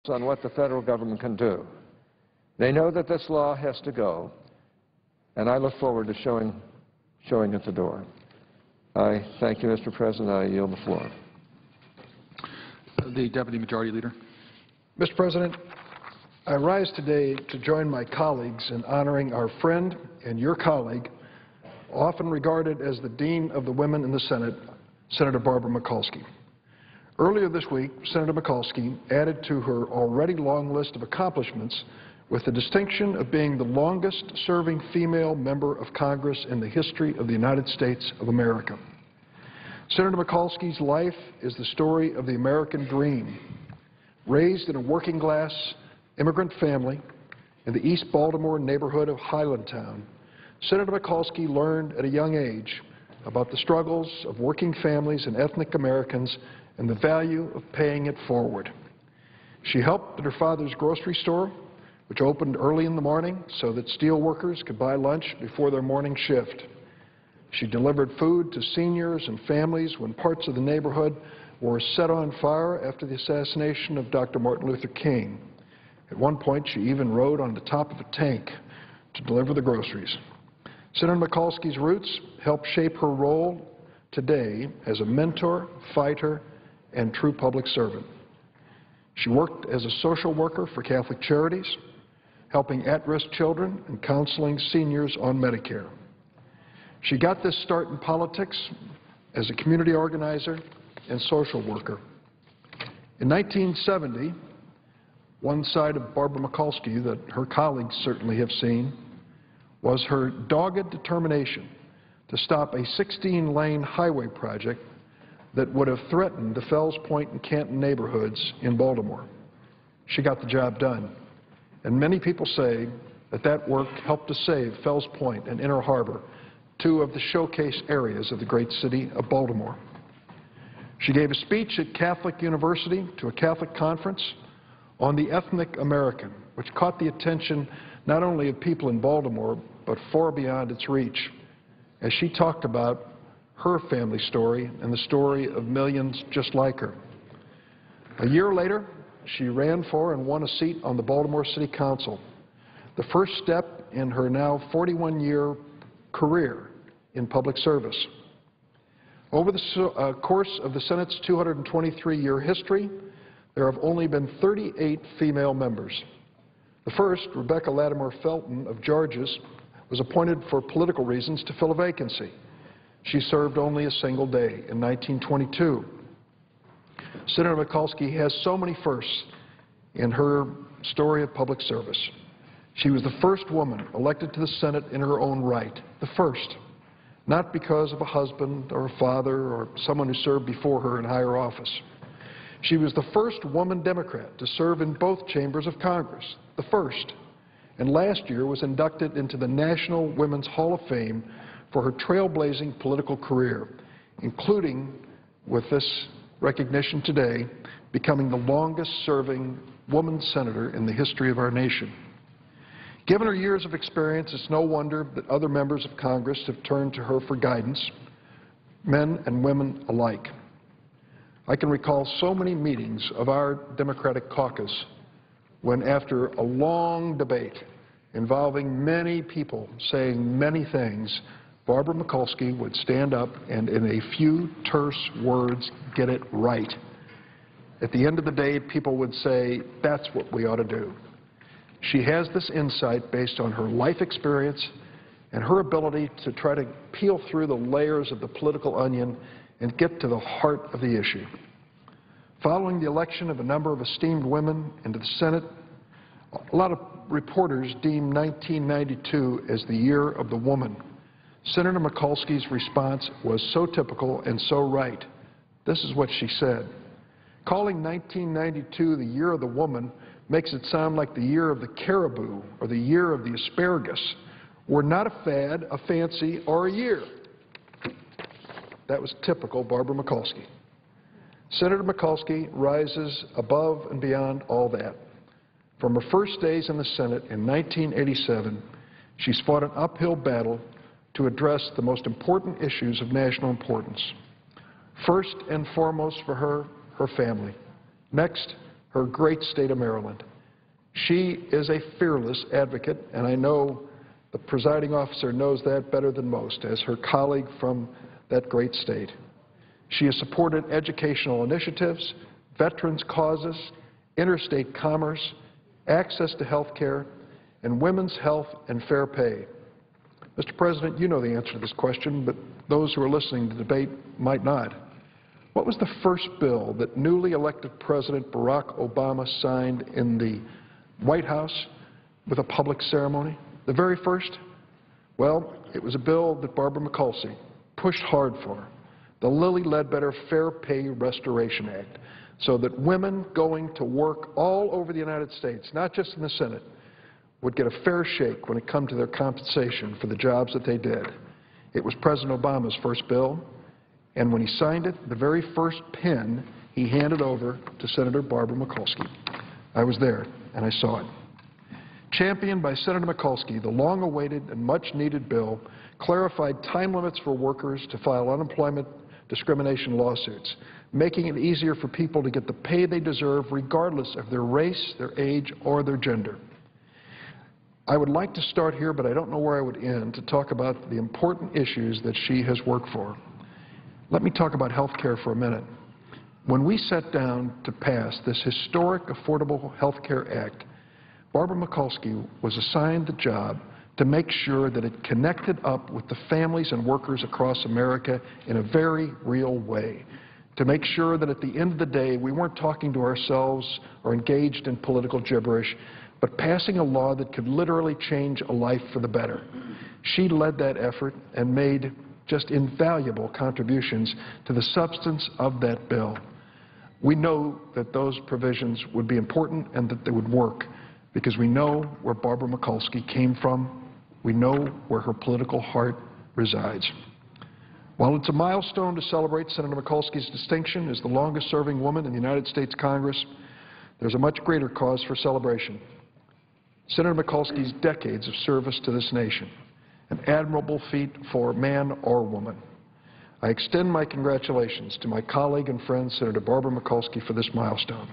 on what the federal government can do. They know that this law has to go, and I look forward to showing it the door. I thank you, Mr. President. I yield the floor. The Deputy Majority Leader. Mr. President, I rise today to join my colleagues in honoring our friend and your colleague, often regarded as the Dean of the Women in the Senate, Senator Barbara Mikulski. Earlier this week, Senator Mikulski added to her already long list of accomplishments with the distinction of being the longest-serving female member of Congress in the history of the United States of America. Senator Mikulski's life is the story of the American dream. Raised in a working-class immigrant family in the East Baltimore neighborhood of Highlandtown, Senator Mikulski learned at a young age about the struggles of working families and ethnic Americans and the value of paying it forward. She helped at her father's grocery store, which opened early in the morning so that steel workers could buy lunch before their morning shift. She delivered food to seniors and families when parts of the neighborhood were set on fire after the assassination of Dr. Martin Luther King. At one point, she even rode on the top of a tank to deliver the groceries. Senator Mikulski's roots helped shape her role today as a mentor, fighter, and true public servant. She worked as a social worker for Catholic Charities, helping at-risk children and counseling seniors on Medicare. She got this start in politics as a community organizer and social worker. In 1970, one side of Barbara Mikulski that her colleagues certainly have seen was her dogged determination to stop a 16-lane highway project that would have threatened the Fells Point and Canton neighborhoods in Baltimore. She got the job done. And many people say that that work helped to save Fells Point and Inner Harbor, two of the showcase areas of the great city of Baltimore. She gave a speech at Catholic University to a Catholic conference on the ethnic American, which caught the attention not only of people in Baltimore, but far beyond its reach, as she talked about her family story and the story of millions just like her. A year later, she ran for and won a seat on the Baltimore City Council, the first step in her now 41-year career in public service. Over the course of the Senate's 223-year history, there have only been 38 female members. The first, Rebecca Latimer Felton of Georges, was appointed for political reasons to fill a vacancy. She served only a single day in 1922. Senator Mikulski has so many firsts in her story of public service. She was the first woman elected to the Senate in her own right, the first, not because of a husband or a father or someone who served before her in higher office. She was the first woman Democrat to serve in both chambers of Congress, the first, and last year was inducted into the National Women's Hall of Fame for her trailblazing political career, including, with this recognition today, becoming the longest-serving woman senator in the history of our nation. Given her years of experience, it's no wonder that other members of Congress have turned to her for guidance, men and women alike. I can recall so many meetings of our Democratic caucus when, after a long debate involving many people saying many things, Barbara Mikulski would stand up and in a few terse words get it right. At the end of the day, people would say, that's what we ought to do. She has this insight based on her life experience and her ability to try to peel through the layers of the political onion and get to the heart of the issue. Following the election of a number of esteemed women into the Senate, a lot of reporters deemed 1992 as the year of the woman. Senator Mikulski's response was so typical and so right. This is what she said. Calling 1992 the year of the woman makes it sound like the year of the caribou or the year of the asparagus. We're not a fad, a fancy, or a year. That was typical Barbara Mikulski. Senator Mikulski rises above and beyond all that. From her first days in the Senate in 1987, she's fought an uphill battle to address the most important issues of national importance. First and foremost for her, her family. Next, her great state of Maryland. She is a fearless advocate, and I know the presiding officer knows that better than most as her colleague from that great state. She has supported educational initiatives, veterans' causes, interstate commerce, access to health care, and women's health and fair pay. Mr. President, you know the answer to this question, but those who are listening to the debate might not. What was the first bill that newly elected President Barack Obama signed in the White House with a public ceremony? The very first? Well, it was a bill that Barbara Mikulski pushed hard for, the Lilly Ledbetter Fair Pay Restoration Act, so that women going to work all over the United States, not just in the Senate, would get a fair shake when it come to their compensation for the jobs that they did. It was President Obama's first bill, and when he signed it, the very first pen he handed over to Senator Barbara Mikulski. I was there, and I saw it. Championed by Senator Mikulski, the long-awaited and much-needed bill clarified time limits for workers to file unemployment discrimination lawsuits, making it easier for people to get the pay they deserve regardless of their race, their age, or their gender. I would like to start here, but I don't know where I would end, to talk about the important issues that she has worked for. Let me talk about health care for a minute. When we sat down to pass this historic Affordable Health Care Act, Barbara Mikulski was assigned the job to make sure that it connected up with the families and workers across America in a very real way, to make sure that at the end of the day we weren't talking to ourselves or engaged in political gibberish, but passing a law that could literally change a life for the better. She led that effort and made just invaluable contributions to the substance of that bill. We know that those provisions would be important and that they would work because we know where Barbara Mikulski came from. We know where her political heart resides. While it's a milestone to celebrate Senator Mikulski's distinction as the longest-serving woman in the United States Congress, there's a much greater cause for celebration. Senator Mikulski's decades of service to this nation, an admirable feat for man or woman. I extend my congratulations to my colleague and friend, Senator Barbara Mikulski, for this milestone.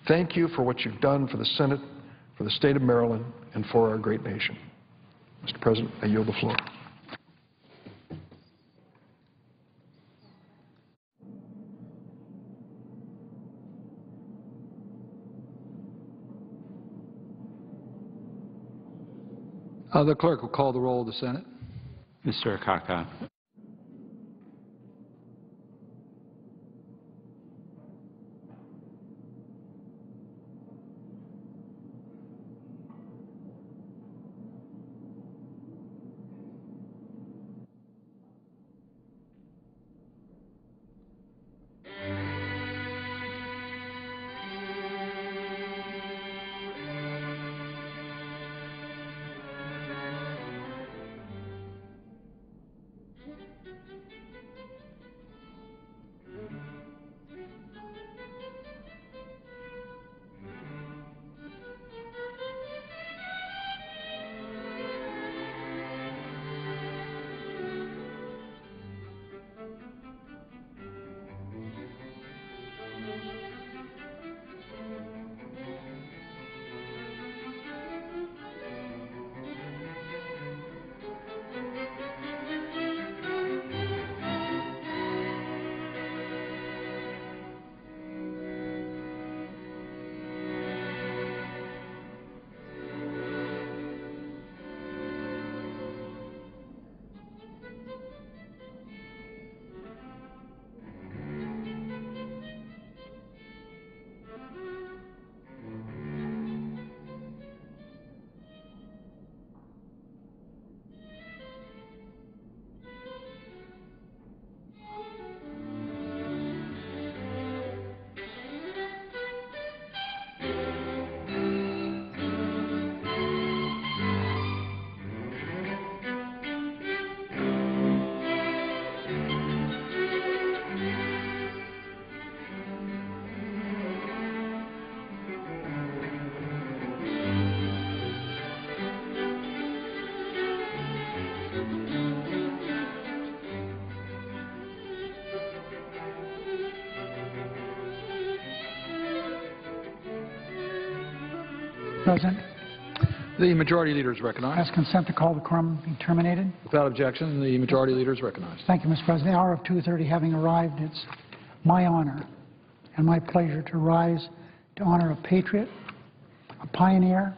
Thank you for what you've done for the Senate, for the state of Maryland, and for our great nation. Mr. President, I yield the floor. The clerk will call the roll of the Senate. Mr. Akaka. President, The majority leader is recognized. ask consent to call the quorum be terminated. Without objection, the majority leader is recognized. Thank you, Mr. President. The hour of 2:30 having arrived, it's my honor and my pleasure to rise to honor a patriot, a pioneer,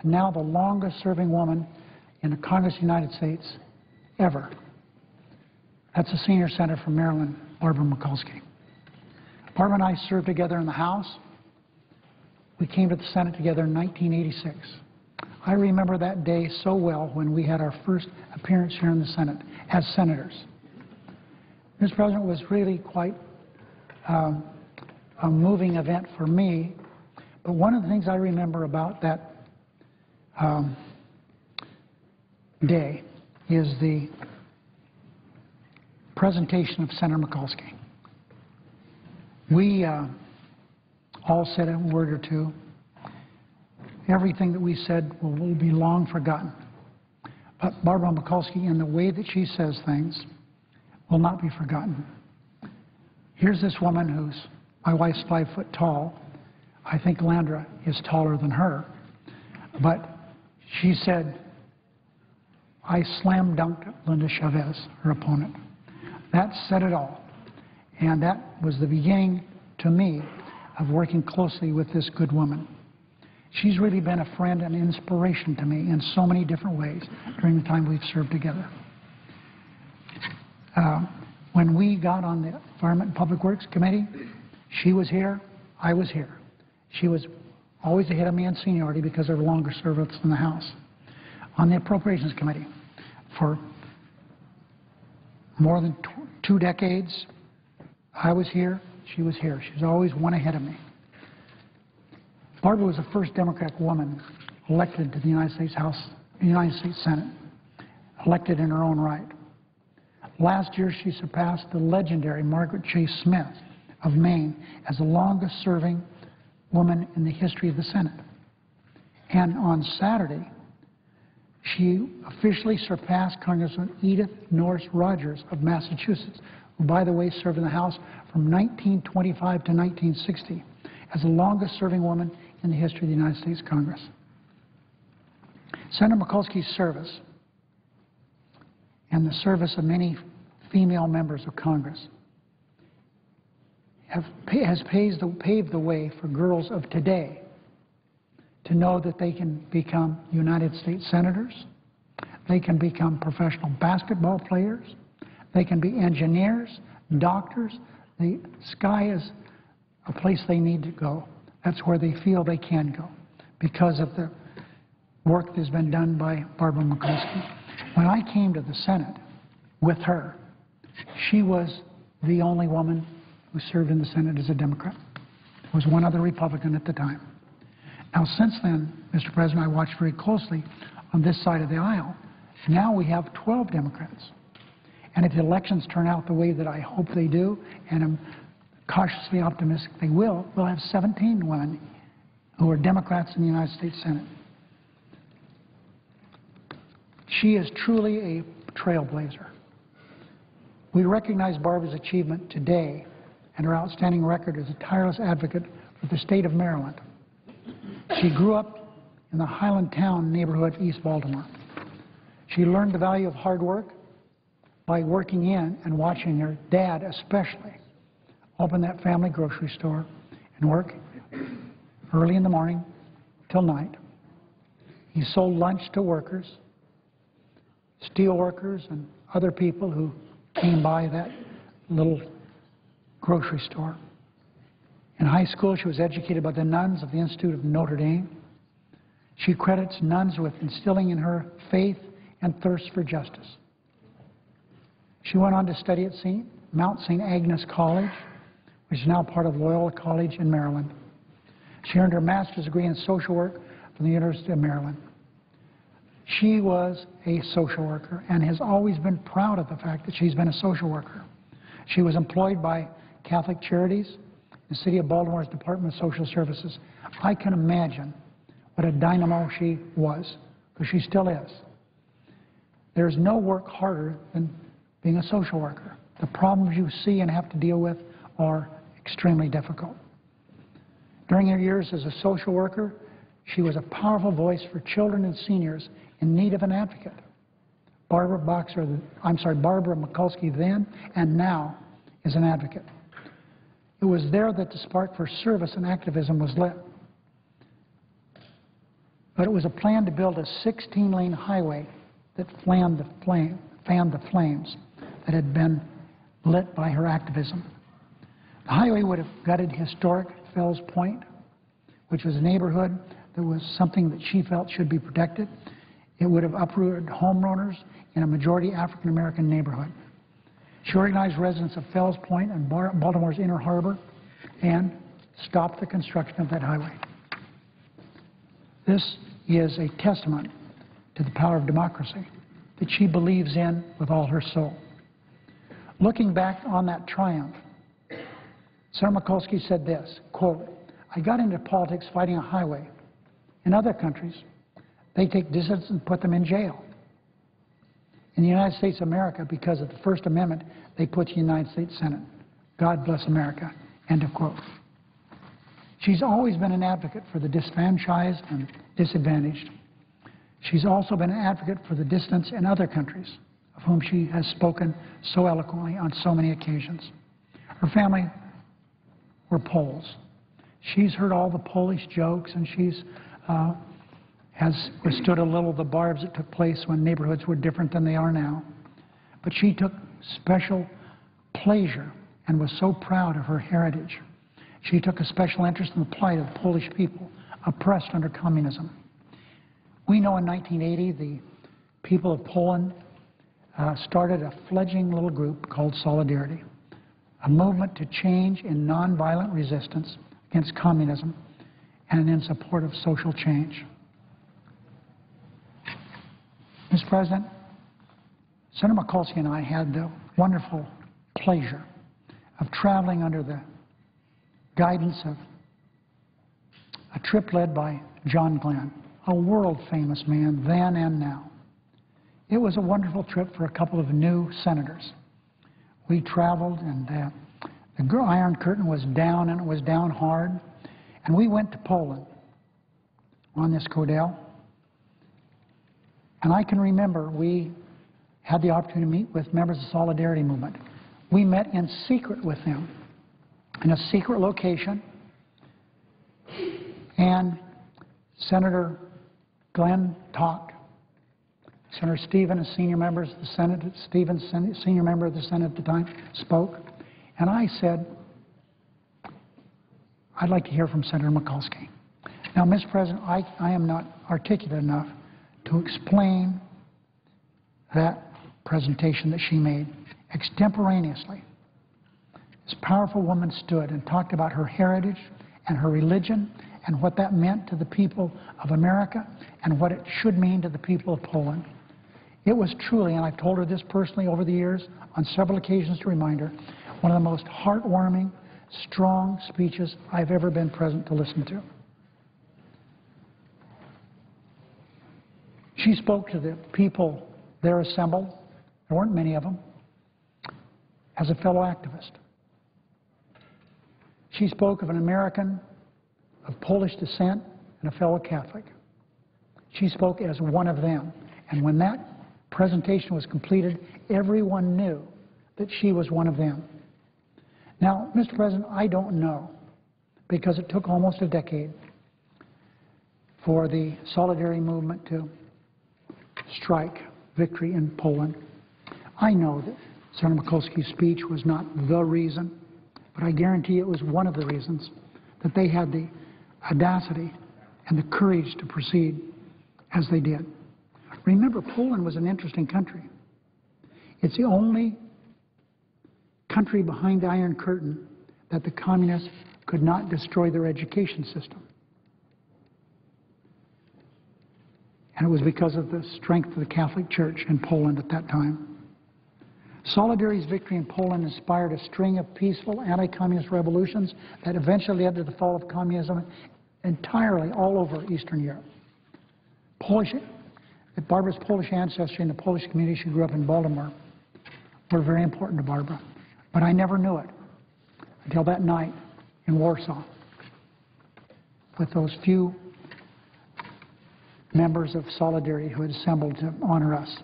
and now the longest-serving woman in the Congress of the United States ever. That's the senior senator from Maryland, Barbara Mikulski. Barbara and I served together in the House. We came to the Senate together in 1986. I remember that day so well when we had our first appearance here in the Senate as senators. Mr. President, it was really quite a moving event for me, but one of the things I remember about that day is the presentation of Senator Mikulski. We all said a word or two. Everything that we said will be long forgotten. But Barbara Mikulski, in the way that she says things, will not be forgotten. Here's this woman who's, my wife's 5 foot tall. I think Landra is taller than her. But she said, I slam dunked Linda Chavez, her opponent. That said it all. And that was the beginning, to me, of working closely with this good woman. She's really been a friend and inspiration to me in so many different ways during the time we've served together. When we got on the Environment and Public Works Committee, she was here, I was here. She was always ahead of me in seniority because of her longer service in the House. On the Appropriations Committee, for more than 2 decades, I was here, she was here. She was always one ahead of me. Barbara was the first Democratic woman elected to the United States House, the United States Senate, elected in her own right. Last year, she surpassed the legendary Margaret Chase Smith of Maine as the longest-serving woman in the history of the Senate. And on Saturday, she officially surpassed Congresswoman Edith Norris Rogers of Massachusetts, who, by the way, served in the House from 1925 to 1960 as the longest-serving woman in the history of the United States Congress. Senator Mikulski's service and the service of many female members of Congress has paved the way for girls of today to know that they can become United States senators, they can become professional basketball players, they can be engineers, doctors. The sky is a place they need to go. That's where they feel they can go because of the work that's been done by Barbara Mikulski. When I came to the Senate with her, she was the only woman who served in the Senate as a Democrat. There was one other Republican at the time. Now, since then, Mr. President, I watched very closely on this side of the aisle. Now we have 12 Democrats. And if the elections turn out the way that I hope they do, and I'm cautiously optimistic they will, we'll have 17 women who are Democrats in the United States Senate. She is truly a trailblazer. We recognize Barbara's achievement today and her outstanding record as a tireless advocate for the state of Maryland. She grew up in the Highland Town neighborhood of East Baltimore. She learned the value of hard work by working in and watching her dad especially open that family grocery store and work early in the morning till night. He sold lunch to workers, steel workers, and other people who came by that little grocery store. In high school, she was educated by the nuns of the Institute of Notre Dame. She credits nuns with instilling in her faith and thirst for justice. She went on to study at Mount St. Agnes College, which is now part of Loyola College in Maryland. She earned her master's degree in social work from the University of Maryland. She was a social worker and has always been proud of the fact that she's been a social worker. She was employed by Catholic Charities, the City of Baltimore's Department of Social Services. I can imagine what a dynamo she was, because she still is. There's no work harder than being a social worker. The problems you see and have to deal with are extremely difficult. During her years as a social worker, She was a powerful voice for children and seniors in need of an advocate. Barbara Mikulski then and now is an advocate. It was there that the spark for service and activism was lit. But it was a plan to build a 16-lane highway that fanned the flames that had been lit by her activism. The highway would have gutted historic Fells Point, which was a neighborhood that was something that she felt should be protected. It would have uprooted homeowners in a majority African-American neighborhood. She organized residents of Fells Point and Baltimore's Inner Harbor and stopped the construction of that highway. This is a testament to the power of democracy that she believes in with all her soul. Looking back on that triumph, Senator Mikulski said this, quote, "I got into politics fighting a highway. In other countries, they take dissidents and put them in jail. In the United States of America, because of the First Amendment, they put the United States Senate. God bless America," end of quote. She's always been an advocate for the disfranchised and disadvantaged. She's also been an advocate for the dissidents in other countries, of whom she has spoken so eloquently on so many occasions. Her family were Poles. She's heard all the Polish jokes, and she's has withstood a little the barbs that took place when neighborhoods were different than they are now. But she took special pleasure and was so proud of her heritage. She took a special interest in the plight of the Polish people oppressed under communism. We know in 1980 the people of Poland started a fledgling little group called Solidarity, a movement to change in nonviolent resistance against communism and in support of social change. Mr. President, Senator Mikulski and I had the wonderful pleasure of traveling under the guidance of a trip led by John Glenn, a world-famous man then and now. It was a wonderful trip for a couple of new senators. We traveled, and the Iron Curtain was down, and it was down hard. And we went to Poland on this Cordell. And I can remember we had the opportunity to meet with members of the Solidarity Movement. We met in secret with them in a secret location. And Senator Glenn talked. Senator Stevens, senior members of the Senate, Stevens, senior member of the Senate at the time, spoke. And I said, I'd like to hear from Senator Mikulski. Now, Mr. President, I am not articulate enough to explain that presentation that she made extemporaneously. This powerful woman stood and talked about her heritage and her religion and what that meant to the people of America and what it should mean to the people of Poland. It was truly, and I've told her this personally over the years on several occasions to remind her, one of the most heartwarming, strong speeches I've ever been present to listen to. She spoke to the people there assembled, there weren't many of them, as a fellow activist. She spoke of an American of Polish descent and a fellow Catholic. She spoke as one of them. And when that presentation was completed, everyone knew that she was one of them. Now, Mr. President, I don't know, because it took almost a decade for the Solidarity movement to strike victory in Poland. I know that Senator Mikulski's speech was not the reason, but I guarantee it was one of the reasons that they had the audacity and the courage to proceed as they did. Remember, Poland was an interesting country. It's the only country behind the Iron Curtain that the communists could not destroy their education system. And it was because of the strength of the Catholic Church in Poland at that time. Solidarity's victory in Poland inspired a string of peaceful anti-communist revolutions that eventually led to the fall of communism entirely all over Eastern Europe. Barbara's Polish ancestry and the Polish community she grew up in Baltimore were very important to Barbara. But I never knew it until that night in Warsaw with those few members of Solidarity who had assembled to honor us.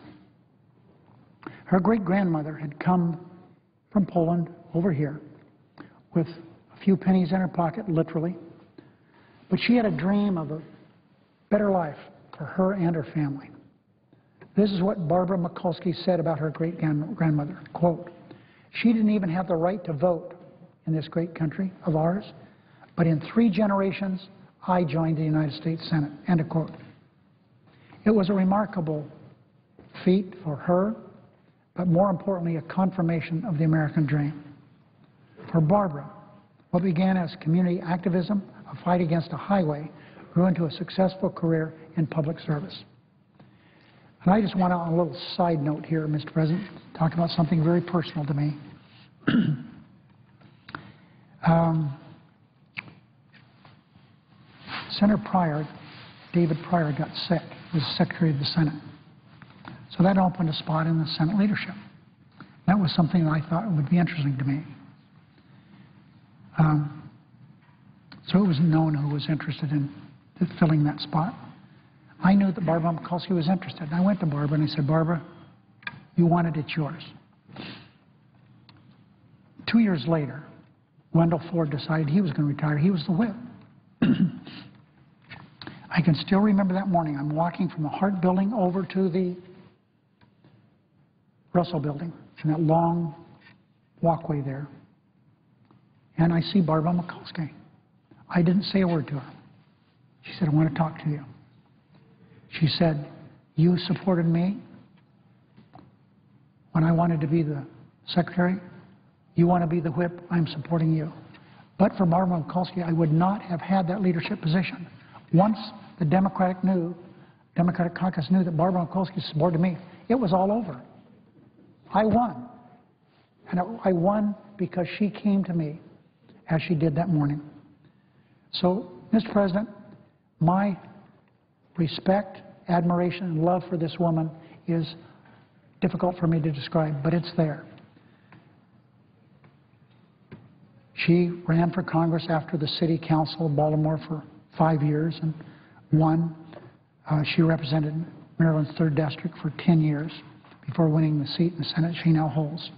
Her great-grandmother had come from Poland over here with a few pennies in her pocket, literally, but she had a dream of a better life for her and her family. This is what Barbara Mikulski said about her great-grandmother, quote, "She didn't even have the right to vote in this great country of ours, but in 3 generations, I joined the United States Senate," end of quote. It was a remarkable feat for her, but more importantly, a confirmation of the American dream. For Barbara, what began as community activism, a fight against a highway, grew into a successful career in public service. And I just want to, on a little side note here, Mr. President, talk about something very personal to me. Senator Pryor, David Pryor, got sick. He was Secretary of the Senate. So that opened a spot in the Senate leadership. That was something that I thought would be interesting to me. So it was known who was interested in filling that spot. I knew that Barbara Mikulski was interested. And I went to Barbara and I said, "Barbara, you want it, it's yours." 2 years later, Wendell Ford decided he was going to retire. He was the whip. I can still remember that morning. I'm walking from the Hart Building over to the Russell Building, in that long walkway there. And I see Barbara Mikulski. I didn't say a word to her. She said, "I want to talk to you." She said, "You supported me when I wanted to be the secretary. You want to be the whip, I'm supporting you." But for Barbara Mikulski, I would not have had that leadership position. Once the Democratic caucus knew that Barbara Mikulski supported me, it was all over. I won. And I won because she came to me as she did that morning. So, Mr. President, my respect, admiration, and love for this woman is difficult for me to describe, but it's there. She ran for Congress after the City Council of Baltimore for 5 years and won. She represented Maryland's 3rd District for 10 years before winning the seat in the Senate she now holds.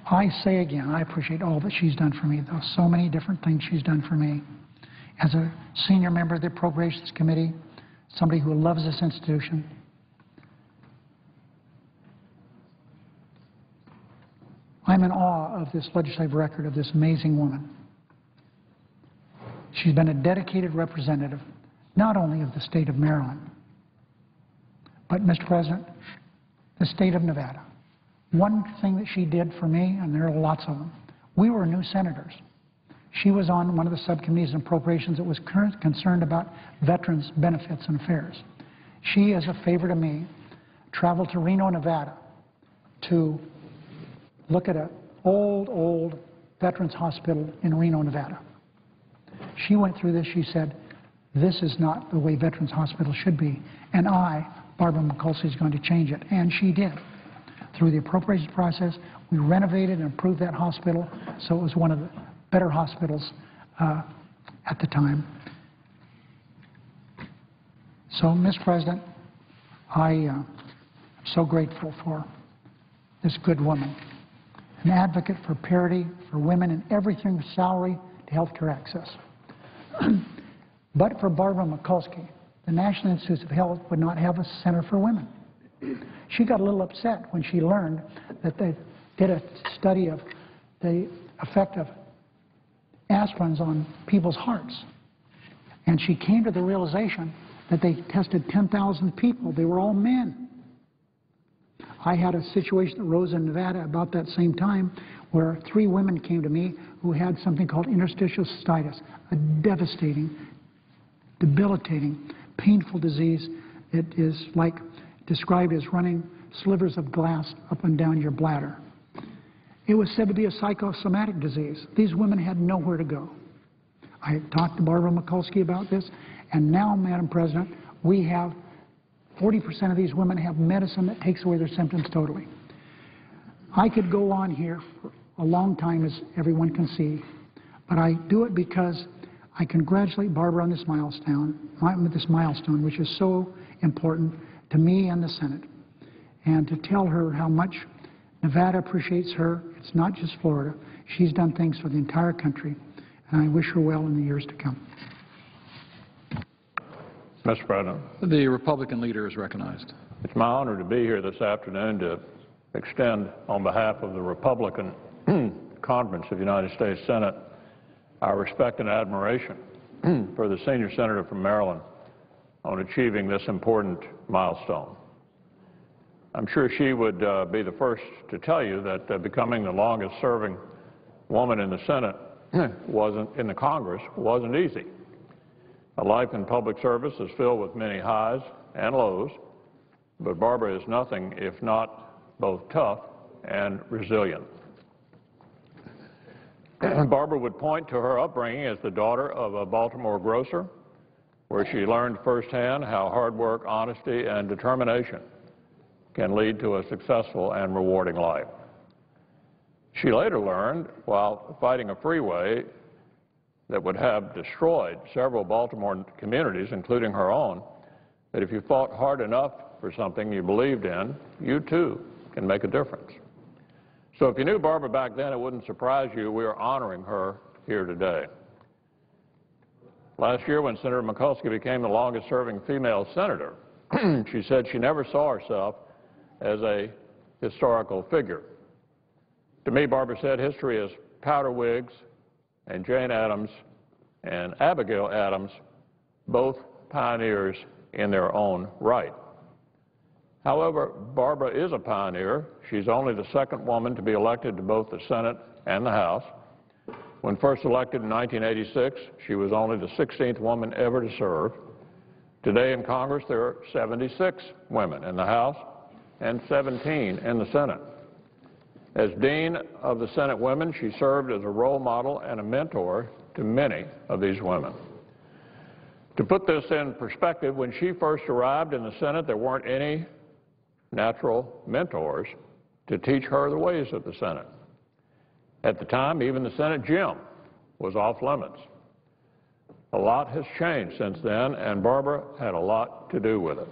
I say again, I appreciate all that she's done for me, though. So many different things she's done for me. As a senior member of the Appropriations Committee, somebody who loves this institution, I'm in awe of this legislative record of this amazing woman. She's been a dedicated representative, not only of the state of Maryland, but, Mr. President, the state of Nevada. One thing that she did for me, and there are lots of them, we were new senators. She was on one of the subcommittees on appropriations that was concerned about veterans' benefits and affairs. She, as a favor to me, traveled to Reno, Nevada to look at an old veterans hospital in Reno, Nevada. She went through this. She said, "This is not the way veterans hospitals should be, and Barbara Mikulski, is going to change it." And she did. Through the appropriations process, we renovated and improved that hospital, so it was one of the better hospitals at the time. So, Mr. President, I'm so grateful for this good woman, an advocate for parity for women in everything from salary to health care access. But for Barbara Mikulski, the National Institutes of Health would not have a center for women. She got a little upset when she learned that they did a study of the effect of aspirins on people's hearts. And she came to the realization that they tested 10,000 people. They were all men. I had a situation that arose in Nevada about that same time where 3 women came to me who had something called interstitial cystitis, a devastating, debilitating, painful disease. It is described as running slivers of glass up and down your bladder. It was said to be a psychosomatic disease. These women had nowhere to go. I talked to Barbara Mikulski about this, and now, Madam President, we have 40% of these women have medicine that takes away their symptoms totally. I could go on here for a long time, as everyone can see, but I do it because I congratulate Barbara on this milestone, which is so important to me and the Senate, and to tell her how much Nevada appreciates her. It's not just Florida. She's done things for the entire country, and I wish her well in the years to come. Mr. President, The Republican leader is recognized. it's my honor to be here this afternoon to extend, on behalf of the Republican Conference of the United States Senate, our respect and admiration for the senior senator from Maryland on achieving this important milestone. I'm sure she would be the first to tell you that becoming the longest-serving woman in the Senate in the Congress wasn't easy. A life in public service is filled with many highs and lows, but Barbara is nothing if not both tough and resilient. Barbara would point to her upbringing as the daughter of a Baltimore grocer, where she learned firsthand how hard work, honesty, and determination can lead to a successful and rewarding life. She later learned, while fighting a freeway that would have destroyed several Baltimore communities, including her own, that if you fought hard enough for something you believed in, you too can make a difference. So if you knew Barbara back then, it wouldn't surprise you we are honoring her here today. Last year, when Senator Mikulski became the longest-serving female senator, she said she never saw herself as a historical figure. To me, Barbara said, history is powder wigs and Jane Addams and Abigail Adams, both pioneers in their own right. However, Barbara is a pioneer. She's only the second woman to be elected to both the Senate and the House. When first elected in 1986, she was only the 16th woman ever to serve. Today in Congress, there are 76 women in the House and 17 in the Senate. As Dean of the Senate Women, she served as a role model and a mentor to many of these women. To put this in perspective, when she first arrived in the Senate, there weren't any natural mentors to teach her the ways of the Senate. At the time, even the Senate gym was off limits. A lot has changed since then, and Barbara had a lot to do with it.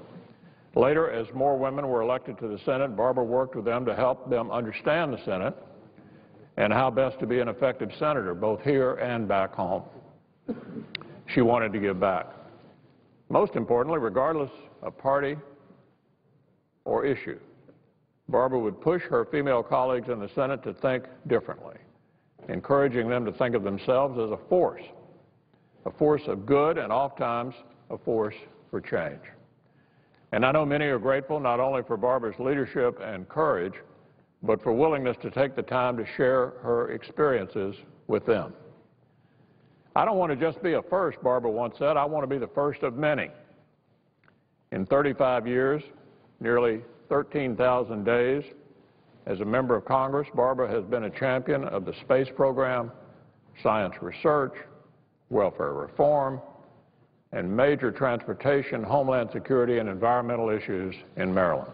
Later, as more women were elected to the Senate, Barbara worked with them to help them understand the Senate and how best to be an effective senator, both here and back home. She wanted to give back. Most importantly, regardless of party or issue, Barbara would push her female colleagues in the Senate to think differently, encouraging them to think of themselves as a force of good and oftentimes a force for change. And I know many are grateful not only for Barbara's leadership and courage, but for willingness to take the time to share her experiences with them. I don't want to just be a first, Barbara once said. I want to be the first of many. In 35 years, nearly 13,000 days as a member of Congress, Barbara has been a champion of the space program, science research, welfare reform, and major transportation, homeland security, and environmental issues in Maryland.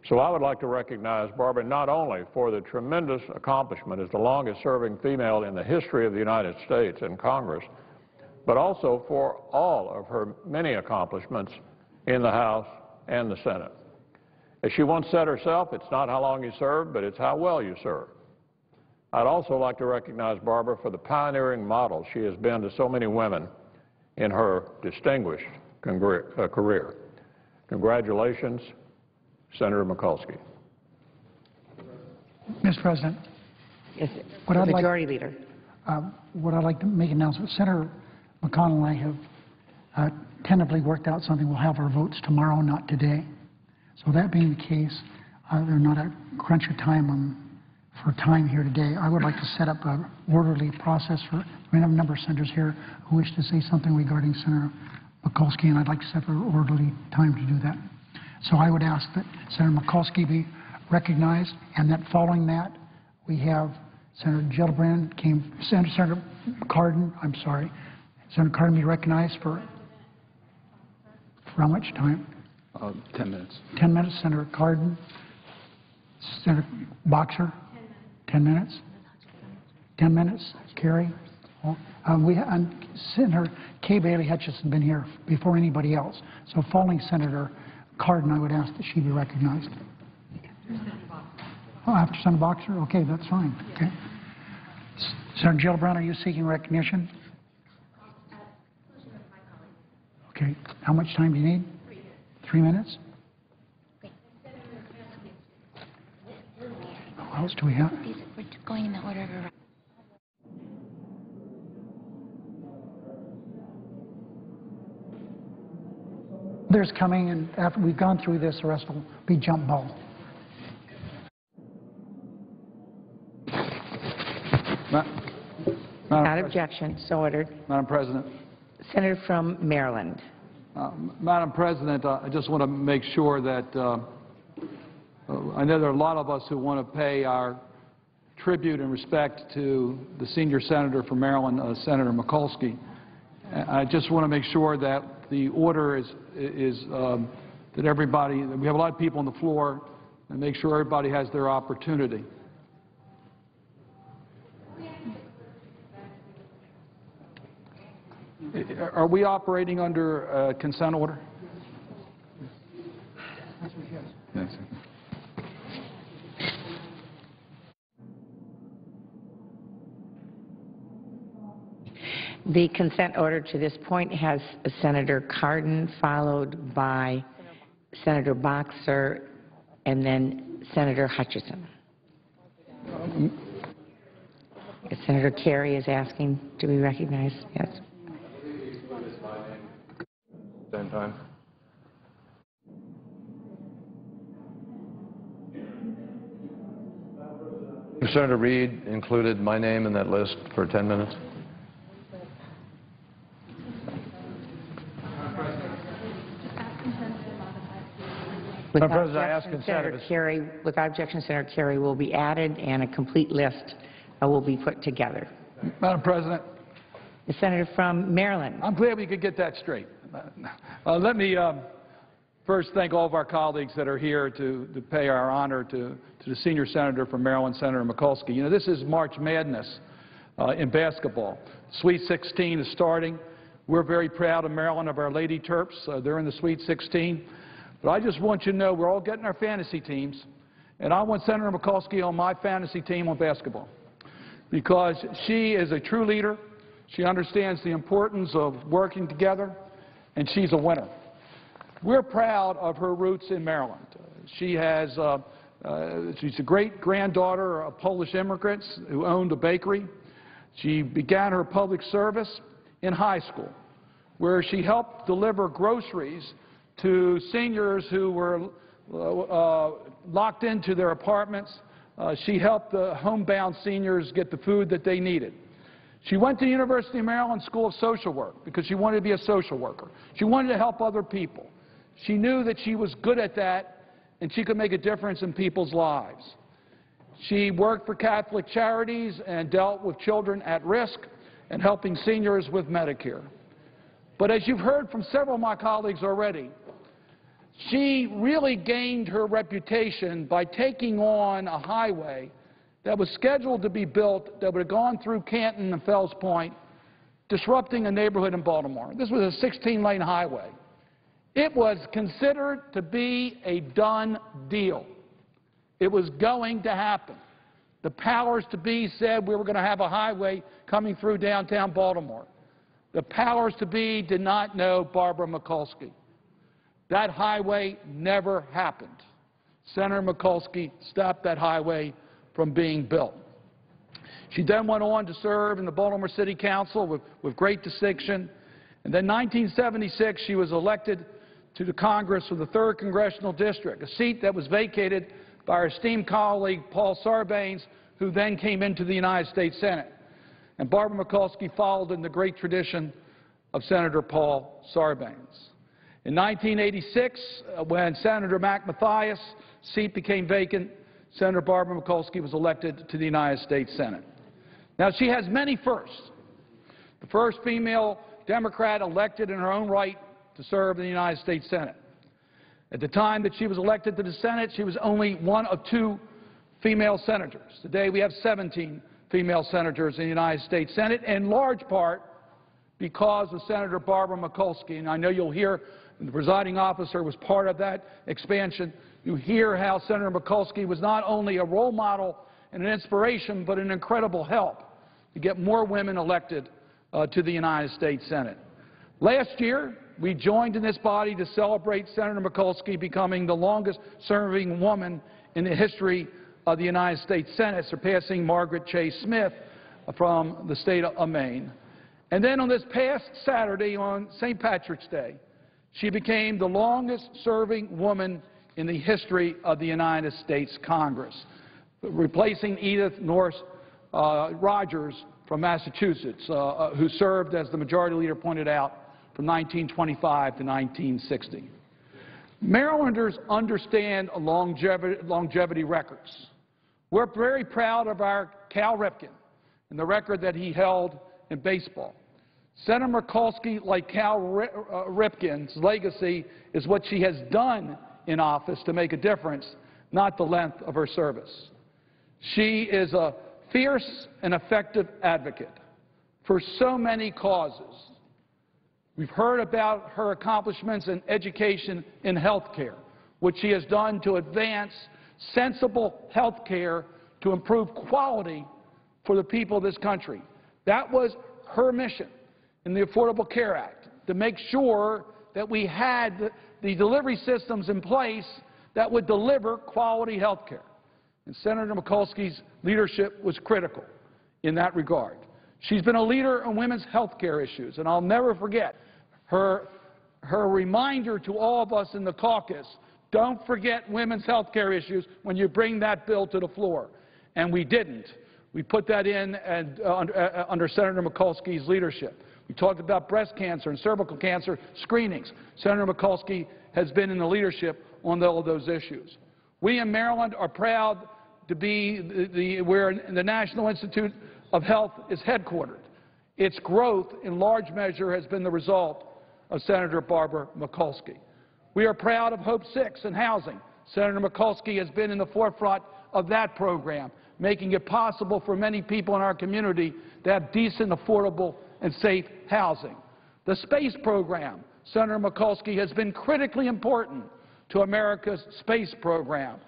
So I would like to recognize Barbara not only for the tremendous accomplishment as the longest-serving female in the history of the United States in Congress, but also for all of her many accomplishments in the House and the Senate. As she once said herself, it's not how long you serve, but it's how well you serve. I'd also like to recognize Barbara for the pioneering model she has been to so many women in her distinguished career. Congratulations, Senator Mikulski. Mr. President, Yes, the Majority Leader. what I'd like to make an announcement. Senator McConnell and I have tentatively worked out something. We'll have our votes tomorrow, not today. So that being the case, they're not a crunch of time for time here today. I would like to set up an orderly process for, we have a number of senators here who wish to say something regarding Senator Mikulski, and I'd like to set up an orderly time to do that. So I would ask that Senator Mikulski be recognized, and that following that, we have Senator Gillibrand, Senator Cardin, Senator Cardin be recognized for how much time? 10 minutes. 10 minutes, Senator Cardin. Senator Boxer, 10 minutes. 10 minutes, Kerry. And Senator Kay Bailey Hutchison been here before anybody else. So following Senator Cardin, I would ask that she be recognized. Oh, after Senator Boxer? Okay, that's fine. Okay. Senator Gillibrand, are you seeking recognition? Okay. How much time do you need? 3 minutes. What else do we have? We're going in the order of arrival. There's coming, and after we've gone through this, the rest will be jump ball. Without objection, so ordered. Madam President. Senator from Maryland. Madam President, I just want to make sure that I know there are a lot of us who want to pay our tribute and respect to the senior senator from Maryland, Senator Mikulski. I just want to make sure that the order is that everybody, we have a lot of people on the floor, and make sure everybody has their opportunity. Are we operating under consent order? Yes. The consent order to this point has Senator Cardin, followed by Senator Boxer, and then Senator Hutchison. Senator Kerry is asking to be recognized. Yes. Same time. Senator Reid included my name in that list for 10 minutes. Without objection, Senator Kerry will be added, and a complete list will be put together. Madam President. The Senator from Maryland. I'm glad we could get that straight. Let me first thank all of our colleagues that are here to pay our honor to the senior senator from Maryland, Senator Mikulski. You know, this is March Madness in basketball. Sweet 16 is starting. We're very proud of Maryland, of our Lady Terps. They're in the Sweet 16. But I just want you to know we're all getting our fantasy teams, and I want Senator Mikulski on my fantasy team on basketball because she is a true leader. She understands the importance of working together, and she's a winner. We're proud of her roots in Maryland. She's a great-granddaughter of Polish immigrants who owned a bakery. She began her public service in high school, where she helped deliver groceries to seniors who were locked into their apartments. She helped the homebound seniors get the food that they needed. She went to the University of Maryland School of Social Work because she wanted to be a social worker. She wanted to help other people. She knew that she was good at that and she could make a difference in people's lives. She worked for Catholic charities and dealt with children at risk and helping seniors with Medicare. But as you've heard from several of my colleagues already, she really gained her reputation by taking on a highway that was scheduled to be built that would have gone through Canton and Fells Point, disrupting a neighborhood in Baltimore. This was a 16-lane highway. It was considered to be a done deal. It was going to happen. The powers to be said we were going to have a highway coming through downtown Baltimore. The powers to be did not know Barbara Mikulski. That highway never happened. Senator Mikulski stopped that highway from being built. She then went on to serve in the Baltimore City Council with great distinction. And then in 1976, she was elected to the Congress for the 3rd Congressional District, a seat that was vacated by our esteemed colleague Paul Sarbanes, who then came into the United States Senate. And Barbara Mikulski followed in the great tradition of Senator Paul Sarbanes. In 1986, when Senator Mac Mathias' seat became vacant, Senator Barbara Mikulski was elected to the United States Senate. Now, she has many firsts. The first female Democrat elected in her own right to serve in the United States Senate. At the time that she was elected to the Senate, she was only one of 2 female senators. Today, we have 17 female senators in the United States Senate, in large part because of Senator Barbara Mikulski. And I know you'll hear the presiding officer was part of that expansion. You hear how Senator Mikulski was not only a role model and an inspiration, but an incredible help to get more women elected to the United States Senate. Last year, we joined in this body to celebrate Senator Mikulski becoming the longest-serving woman in the history of the United States Senate, surpassing Margaret Chase Smith from the state of Maine. And then on this past Saturday, on St. Patrick's Day, she became the longest-serving woman in the history of the United States Congress, replacing Edith Norris Rogers from Massachusetts, who served, as the majority leader pointed out, from 1925 to 1960. Marylanders understand longevity records. We're very proud of our Cal Ripken and the record that he held in baseball. Senator Mikulski, like Cal Ripken's legacy, is what she has done in office to make a difference, not the length of her service. She is a fierce and effective advocate for so many causes. We've heard about her accomplishments in education and health care, what she has done to advance sensible health care to improve quality for the people of this country. That was her mission in the Affordable Care Act, to make sure that we had the delivery systems in place that would deliver quality health care. And Senator Mikulski's leadership was critical in that regard. She's been a leader in women's health care issues, and I'll never forget her reminder to all of us in the caucus, don't forget women's health care issues when you bring that bill to the floor. And we didn't. We put that in under Senator Mikulski's leadership. We talked about breast cancer and cervical cancer screenings. Senator Mikulski has been in the leadership on all of those issues. We in Maryland are proud to be where the National Institute of Health is headquartered. Its growth, in large measure, has been the result of Senator Barbara Mikulski. We are proud of Hope 6 in housing. Senator Mikulski has been in the forefront of that program, making it possible for many people in our community to have decent, affordable, and safe housing. The space program, Senator Mikulski has been critically important to America's space program.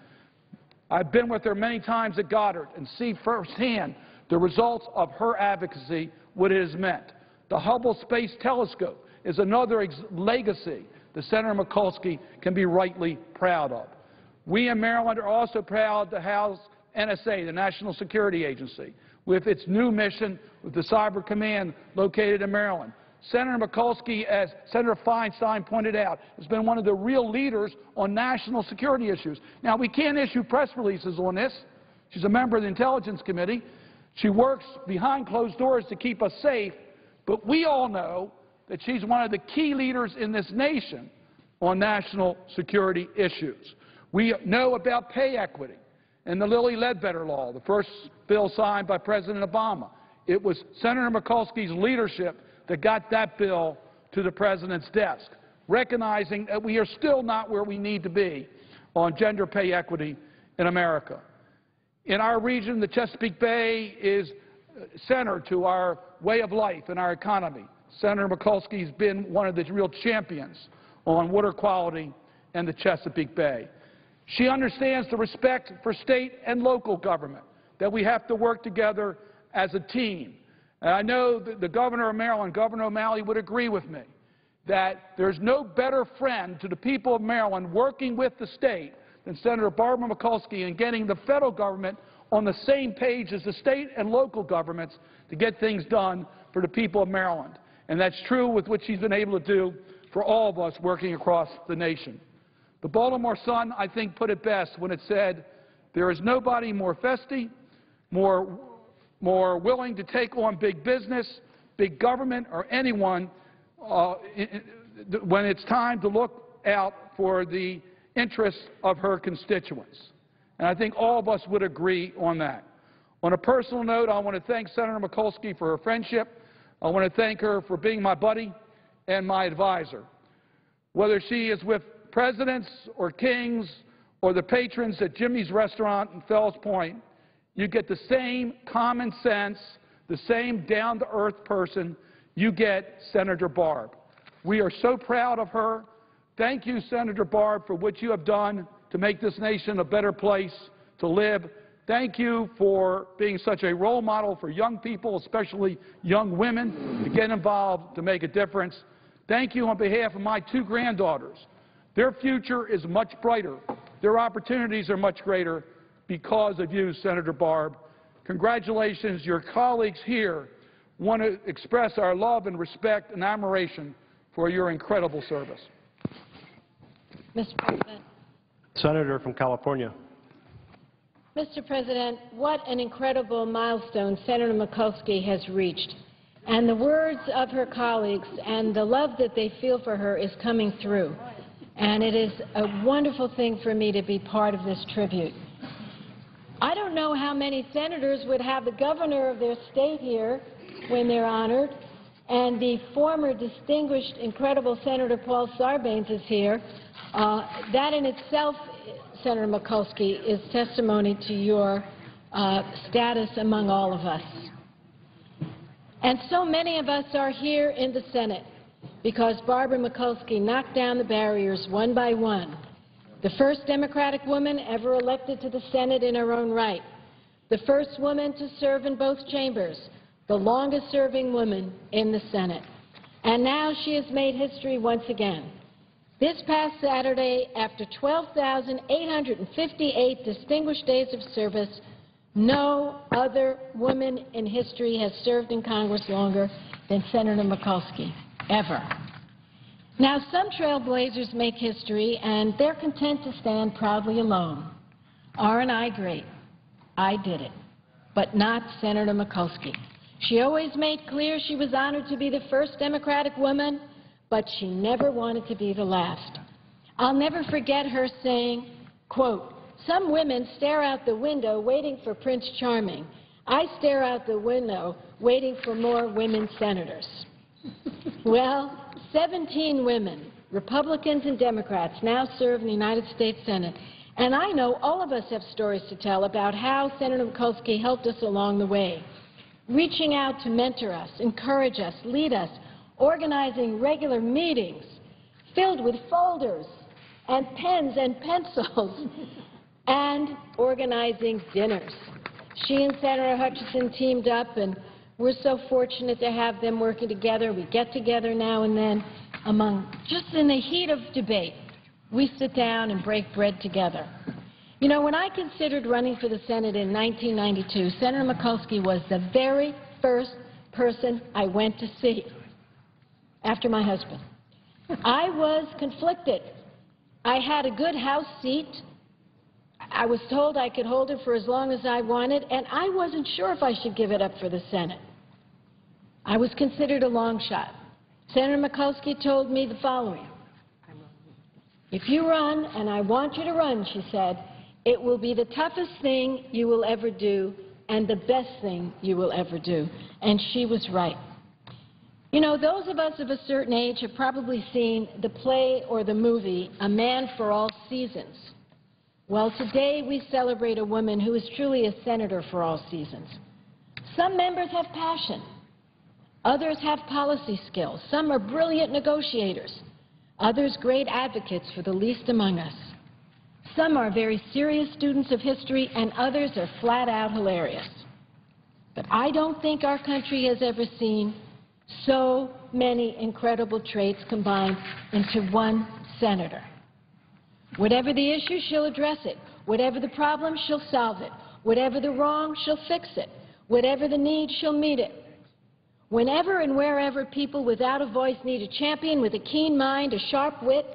I've been with her many times at Goddard and see firsthand the results of her advocacy, what it has meant. The Hubble Space Telescope is another legacy that Senator Mikulski can be rightly proud of. We in Maryland are also proud to house NSA, the National Security Agency, with its new mission with the Cyber Command located in Maryland. Senator Mikulski, as Senator Feinstein pointed out, has been one of the real leaders on national security issues. Now, we can't issue press releases on this. She's a member of the Intelligence Committee. She works behind closed doors to keep us safe, but we all know that she's one of the key leaders in this nation on national security issues. We know about pay equity and the Lilly Ledbetter Law, the first bill signed by President Obama. It was Senator Mikulski's leadership that got that bill to the President's desk, recognizing that we are still not where we need to be on gender pay equity in America. In our region, the Chesapeake Bay is center to our way of life and our economy. Senator Mikulski has been one of the real champions on water quality in the Chesapeake Bay. She understands the respect for state and local government, that we have to work together as a team. And I know that the governor of Maryland, Governor O'Malley, would agree with me that there's no better friend to the people of Maryland working with the state than Senator Barbara Mikulski in getting the federal government on the same page as the state and local governments to get things done for the people of Maryland. And that's true with what she's been able to do for all of us working across the nation. The Baltimore Sun, I think, put it best when it said, there is nobody more festy, more willing to take on big business, big government, or anyone when it's time to look out for the interests of her constituents. And I think all of us would agree on that. On a personal note, I want to thank Senator Mikulski for her friendship. I want to thank her for being my buddy and my advisor. Whether she is with presidents or kings or the patrons at Jimmy's Restaurant in Fells Point, you get the same common sense, the same down-to-earth person, you get Senator Barb. We are so proud of her. Thank you, Senator Barb, for what you have done to make this nation a better place to live. Thank you for being such a role model for young people, especially young women, to get involved, to make a difference. Thank you on behalf of my 2 granddaughters. Their future is much brighter. Their opportunities are much greater because of you, Senator Barb. Congratulations. Your colleagues here want to express our love and respect and admiration for your incredible service. Mr. President. Senator from California. Mr. President, what an incredible milestone Senator Mikulski has reached. And the words of her colleagues and the love that they feel for her is coming through. And it is a wonderful thing for me to be part of this tribute. I don't know how many senators would have the governor of their state here when they're honored, and the former distinguished, incredible Senator Paul Sarbanes is here. That in itself, Senator Mikulski, is testimony to your status among all of us. And so many of us are here in the Senate because Barbara Mikulski knocked down the barriers one by one. The first Democratic woman ever elected to the Senate in her own right. The first woman to serve in both chambers. The longest-serving woman in the Senate. And now she has made history once again. This past Saturday, after 12,858 distinguished days of service, no other woman in history has served in Congress longer than Senator Mikulski, ever. Now, some trailblazers make history, and they're content to stand proudly alone. Aren't I great? I did it, but not Senator Mikulski. She always made clear she was honored to be the first Democratic woman, but she never wanted to be the last. I'll never forget her saying, quote, "Some women stare out the window waiting for Prince Charming. I stare out the window waiting for more women senators." Well, 17 women, Republicans and Democrats, now serve in the United States Senate. And I know all of us have stories to tell about how Senator Mikulski helped us along the way, reaching out to mentor us, encourage us, lead us, organizing regular meetings filled with folders and pens and pencils, and organizing dinners. She and Senator Hutchison teamed up, and we're so fortunate to have them working together. We get together now and then just in the heat of debate. We sit down and break bread together. You know, when I considered running for the Senate in 1992, Senator Mikulski was the very first person I went to see after my husband. I was conflicted. I had a good House seat. I was told I could hold it for as long as I wanted, and I wasn't sure if I should give it up for the Senate. I was considered a long shot. Senator Mikulski told me the following: "If you run, and I want you to run," she said, "it will be the toughest thing you will ever do and the best thing you will ever do." And she was right. You know, those of us of a certain age have probably seen the play or the movie A Man for All Seasons. Well, today we celebrate a woman who is truly a senator for all seasons. Some members have passion. Others have policy skills. Some are brilliant negotiators. Others great advocates for the least among us. Some are very serious students of history, and others are flat out hilarious. But I don't think our country has ever seen so many incredible traits combined into one senator. Whatever the issue, she'll address it. Whatever the problem, she'll solve it. Whatever the wrong, she'll fix it. Whatever the need, she'll meet it. Whenever and wherever people without a voice need a champion with a keen mind, a sharp wit,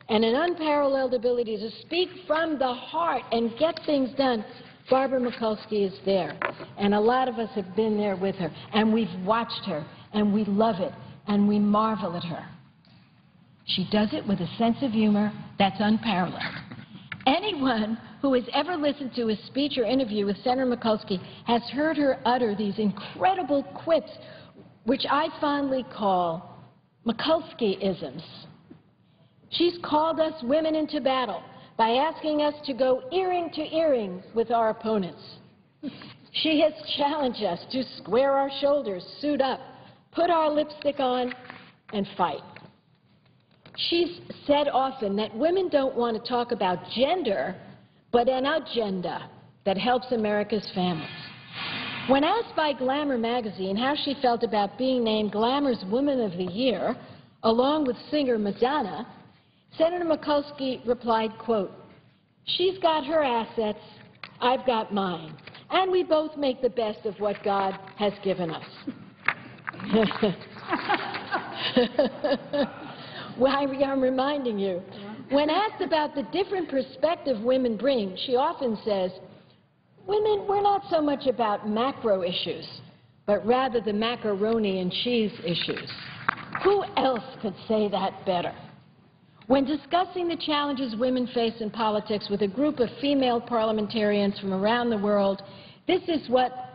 and an unparalleled ability to speak from the heart and get things done, Barbara Mikulski is there. And a lot of us have been there with her, and we've watched her, and we love it, and we marvel at her. She does it with a sense of humor that's unparalleled. Anyone who has ever listened to a speech or interview with Senator Mikulski has heard her utter these incredible quips, which I fondly call Mikulski-isms. She's called us women into battle by asking us to go earring to earring with our opponents. She has challenged us to square our shoulders, suit up, put our lipstick on, and fight. She's said often that women don't want to talk about gender, but an agenda that helps America's families. When asked by Glamour magazine how she felt about being named Glamour's Woman of the Year, along with singer Madonna, Senator Mikulski replied, quote, "She's got her assets, I've got mine, and we both make the best of what God has given us." Well, I'm reminding you, when asked about the different perspective women bring, she often says, "Women, we're not so much about macro issues, but rather the macaroni and cheese issues." Who else could say that better? When discussing the challenges women face in politics with a group of female parliamentarians from around the world, this is what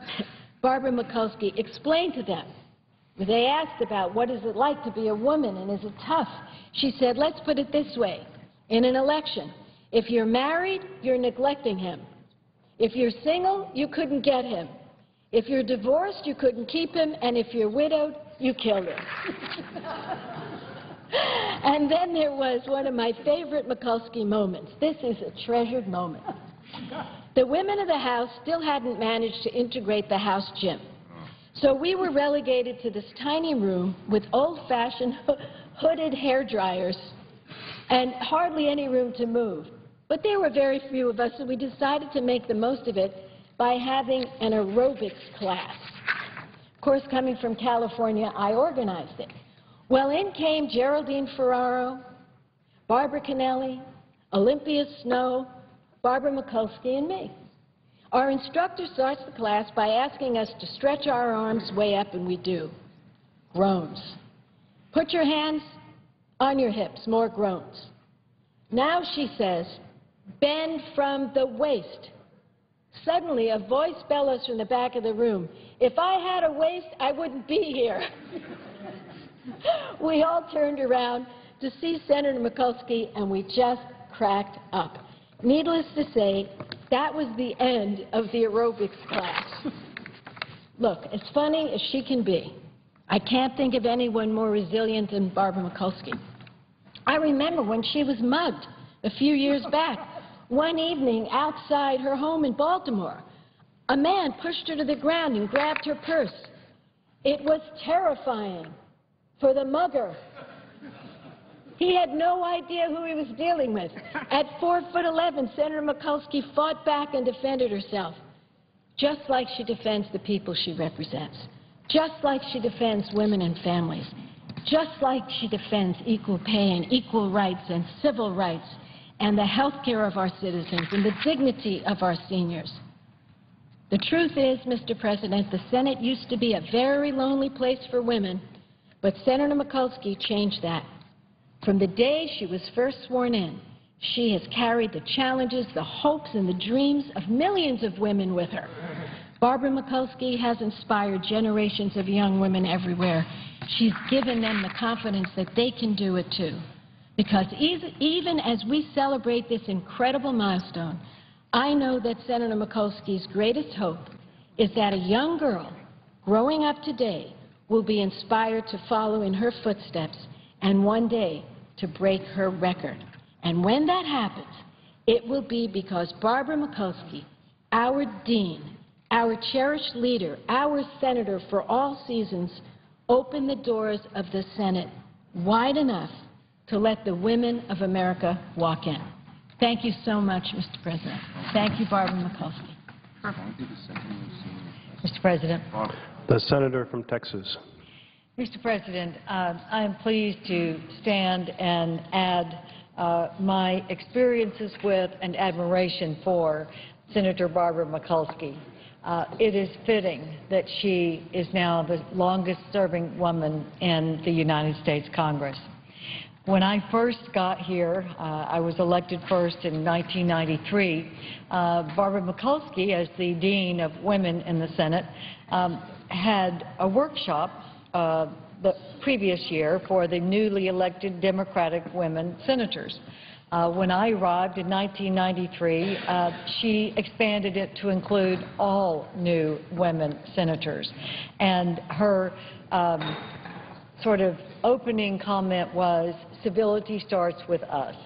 Barbara Mikulski explained to them. They asked about what is it like to be a woman and is it tough? She said, let's put it this way. In an election, if you're married, you're neglecting him. If you're single, you couldn't get him. If you're divorced, you couldn't keep him. And if you're widowed, you killed him. And then there was one of my favorite Mikulski moments. This is a treasured moment. The women of the House still hadn't managed to integrate the House gym. So we were relegated to this tiny room with old-fashioned hooded hair dryers and hardly any room to move. But there were very few of us, so we decided to make the most of it by having an aerobics class. Of course, coming from California, I organized it. Well, in came Geraldine Ferraro, Barbara Kennelly, Olympia Snow, Barbara Mikulski, and me. Our instructor starts the class by asking us to stretch our arms way up, and we do. Groans. Put your hands on your hips, more groans. Now, she says, bend from the waist. Suddenly, a voice bellows from the back of the room, if I had a waist, I wouldn't be here. We all turned around to see Senator Mikulski, and we just cracked up. Needless to say, that was the end of the aerobics class. Look, as funny as she can be, I can't think of anyone more resilient than Barbara Mikulski. I remember when she was mugged a few years back. One evening outside her home in Baltimore, a man pushed her to the ground and grabbed her purse. It was terrifying for the mugger. He had no idea who he was dealing with. At 4'11", Senator Mikulski fought back and defended herself, just like she defends the people she represents, just like she defends women and families, just like she defends equal pay and equal rights and civil rights and the health care of our citizens and the dignity of our seniors. The truth is, Mr. President, the Senate used to be a very lonely place for women, but Senator Mikulski changed that. From the day she was first sworn in, she has carried the challenges, the hopes, and the dreams of millions of women with her. Barbara Mikulski has inspired generations of young women everywhere. She's given them the confidence that they can do it too. Because even as we celebrate this incredible milestone, I know that Senator Mikulski's greatest hope is that a young girl growing up today will be inspired to follow in her footsteps and one day to break her record. And when that happens, it will be because Barbara Mikulski, our dean, our cherished leader, our senator for all seasons, opened the doors of the Senate wide enough to let the women of America walk in. Thank you so much, Mr. President. Thank you, Barbara Mikulski. Mr. President. The senator from Texas. Mr. President, I am pleased to stand and add my experiences with and admiration for Senator Barbara Mikulski. It is fitting that she is now the longest-serving woman in the United States Congress. When I first got here, I was elected first in 1993. Barbara Mikulski, as the Dean of Women in the Senate, had a workshop the previous year for the newly elected Democratic women senators. When I arrived in 1993, she expanded it to include all new women senators. And her sort of opening comment was, civility starts with us.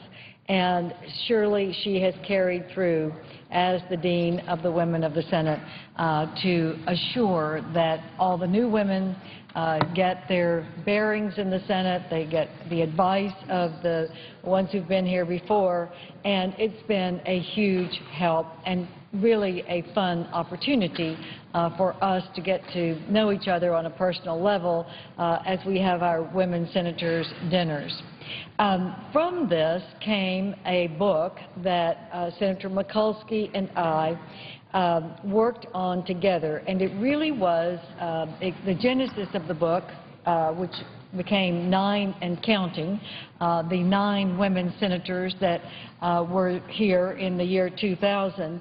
And surely she has carried through as the Dean of the Women of the Senate to assure that all the new women get their bearings in the Senate, they get the advice of the ones who've been here before, and it's been a huge help and really a fun opportunity for us to get to know each other on a personal level as we have our women senators dinners. From this came a book that Senator Mikulski and I worked on together, and it really was the genesis of the book, which became 9 and counting, the 9 women senators that were here in the year 2000.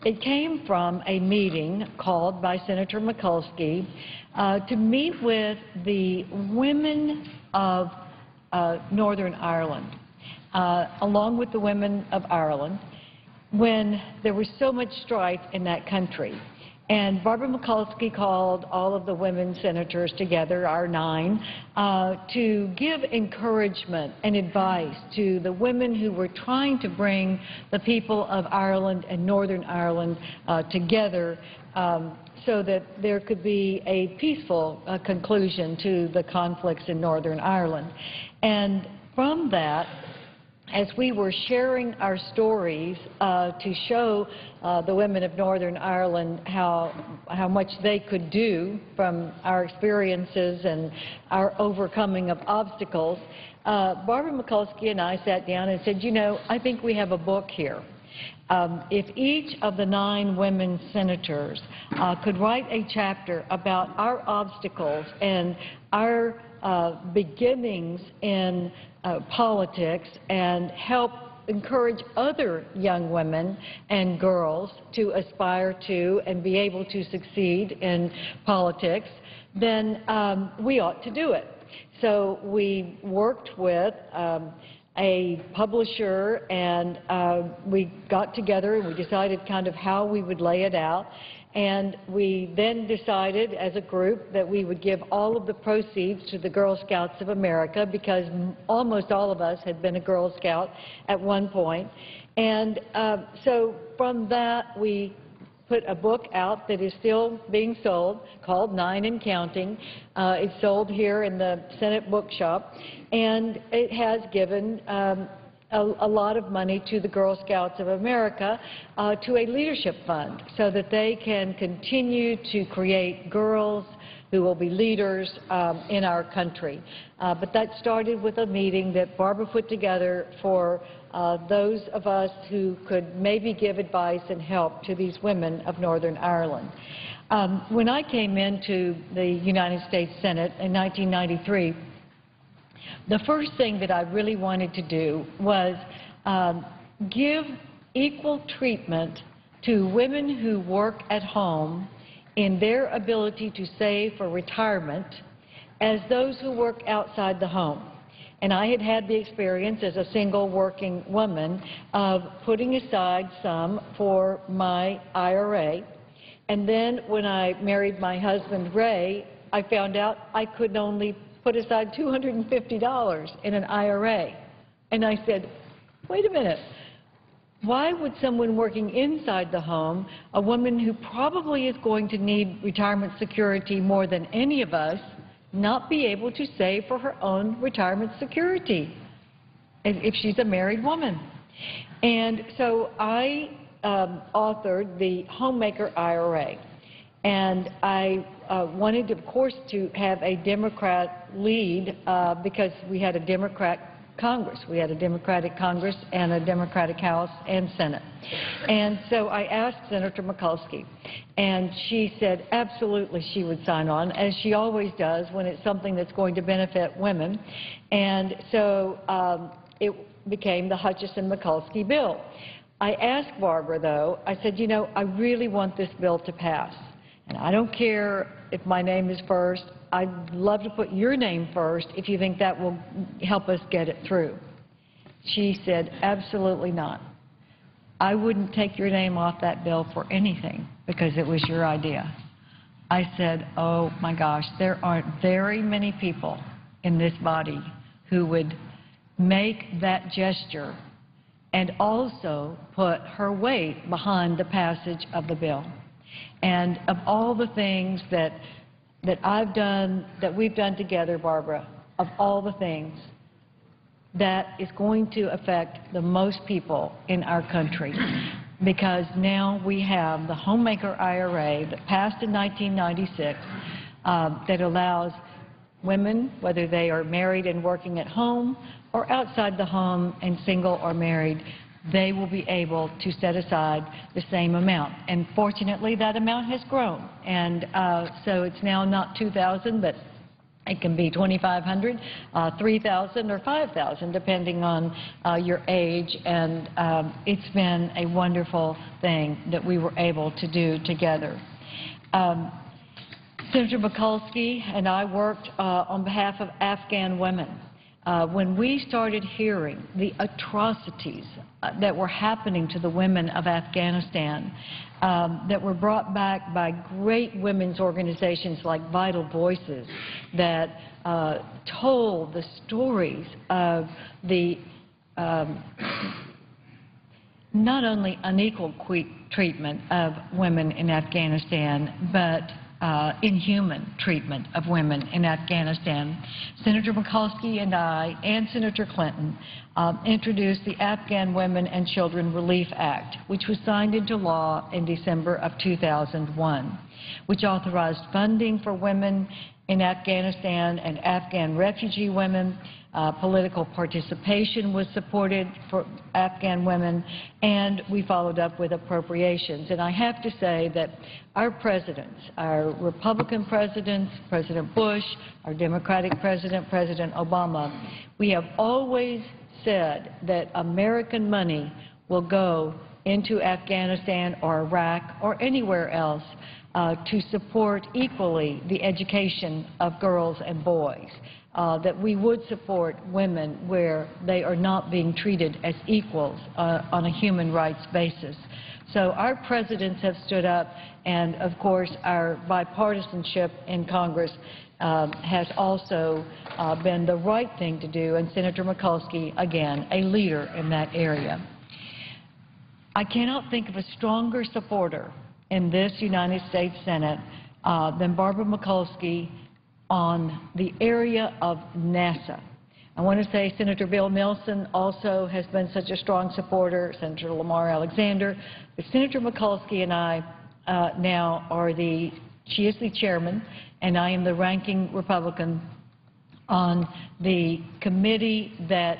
It came from a meeting called by Senator Mikulski to meet with the women of Northern Ireland, along with the women of Ireland, when there was so much strife in that country. And Barbara Mikulski called all of the women senators together, our 9, to give encouragement and advice to the women who were trying to bring the people of Ireland and Northern Ireland together so that there could be a peaceful conclusion to the conflicts in Northern Ireland. And from that, as we were sharing our stories to show the women of Northern Ireland how much they could do from our experiences and our overcoming of obstacles, Barbara Mikulski and I sat down and said, you know, I think we have a book here. If each of the 9 women senators could write a chapter about our obstacles and our beginnings in politics and help encourage other young women and girls to aspire to and be able to succeed in politics, then we ought to do it. So we worked with a publisher, and we got together and we decided kind of how we would lay it out. And we then decided as a group that we would give all of the proceeds to the Girl Scouts of America, because almost all of us had been a Girl Scout at one point. And so from that, we put a book out that is still being sold called 9 and Counting. It's sold here in the Senate bookshop, and it has given a lot of money to the Girl Scouts of America to a leadership fund so that they can continue to create girls who will be leaders in our country. But that started with a meeting that Barbara put together for those of us who could maybe give advice and help to these women of Northern Ireland. When I came into the United States Senate in 1993, the first thing that I really wanted to do was give equal treatment to women who work at home in their ability to save for retirement as those who work outside the home. And I had had the experience as a single working woman of putting aside some for my IRA. And then when I married my husband, Ray, I found out I could only put aside $250 in an IRA. And I said, wait a minute. Why would someone working inside the home, a woman who probably is going to need retirement security more than any of us, not be able to save for her own retirement security if she's a married woman? And so I authored the Homemaker IRA. And I wanted, of course, to have a Democrat lead because we had a Democrat Congress. We had a Democratic Congress and a Democratic House and Senate. And so I asked Senator Mikulski, and she said absolutely she would sign on, as she always does when it's something that's going to benefit women. And so it became the Hutchison-Mikulski bill. I asked Barbara, though, I said, you know, I really want this bill to pass. And I don't care if my name is first I'd love to put your name first if you think that will help us get it through. She said, absolutely not. I wouldn't take your name off that bill for anything because it was your idea. I said, oh my gosh, there aren't very many people in this body who would make that gesture and also put her weight behind the passage of the bill. And of all the things that I've done, that we've done together, Barbara, of all the things, that is going to affect the most people in our country, because now we have the Homemaker IRA that passed in 1996 that allows women, whether they are married and working at home or outside the home and single or married, they will be able to set aside the same amount. And fortunately, that amount has grown. And so it's now not $2,000, but it can be $2,500, $3,000, or $5,000, depending on your age. And it's been a wonderful thing that we were able to do together. Senator Mikulski and I worked on behalf of Afghan women. When we started hearing the atrocities that were happening to the women of Afghanistan, that were brought back by great women's organizations like Vital Voices that told the stories of the not only unequal treatment of women in Afghanistan, but inhuman treatment of women in Afghanistan. Senator Mikulski and I and Senator Clinton introduced the Afghan Women and Children Relief Act, which was signed into law in December of 2001, which authorized funding for women in Afghanistan and Afghan refugee women. Political participation was supported for Afghan women, and we followed up with appropriations. And I have to say that our presidents, our Republican presidents, President Bush, our Democratic president, President Obama, we have always said that American money will go into Afghanistan or Iraq or anywhere else to support equally the education of girls and boys. That we would support women where they are not being treated as equals on a human rights basis. So our presidents have stood up, and of course our bipartisanship in Congress has also been the right thing to do, and Senator Mikulski, again, a leader in that area. I cannot think of a stronger supporter in this United States Senate than Barbara Mikulski on the area of NASA. I want to say Senator Bill Nelson also has been such a strong supporter, Senator Lamar Alexander, but Senator Mikulski and I now are she is the chairman, and I am the ranking Republican on the committee that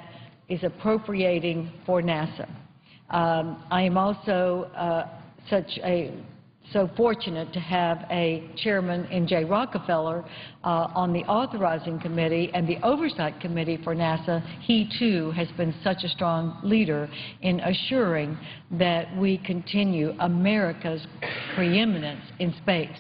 is appropriating for NASA. I am also so fortunate to have a chairman in Jay Rockefeller on the authorizing committee and the oversight committee for NASA. He too has been such a strong leader in assuring that we continue America's preeminence in space.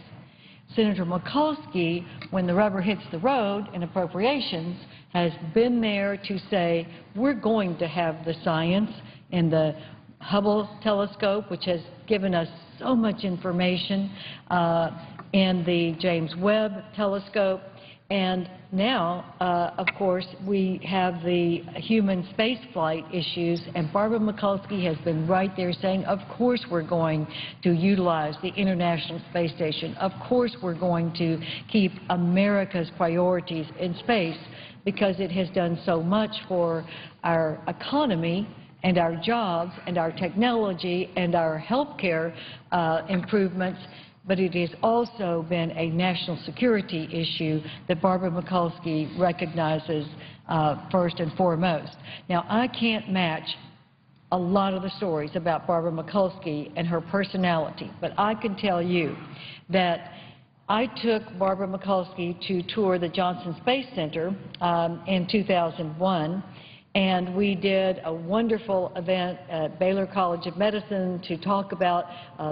Senator Mikulski, when the rubber hits the road in appropriations, has been there to say we're going to have the science in the Hubble telescope, which has given us so much information, and the James Webb telescope. And now, of course, we have the human space flight issues, and Barbara Mikulski has been right there saying, of course we're going to utilize the International Space Station. Of course we're going to keep America's priorities in space because it has done so much for our economy and our jobs and our technology and our health care improvements, but it has also been a national security issue that Barbara Mikulski recognizes first and foremost. Now, I can't match a lot of the stories about Barbara Mikulski and her personality, but I can tell you that I took Barbara Mikulski to tour the Johnson Space Center in 2001, and we did a wonderful event at Baylor College of Medicine to talk about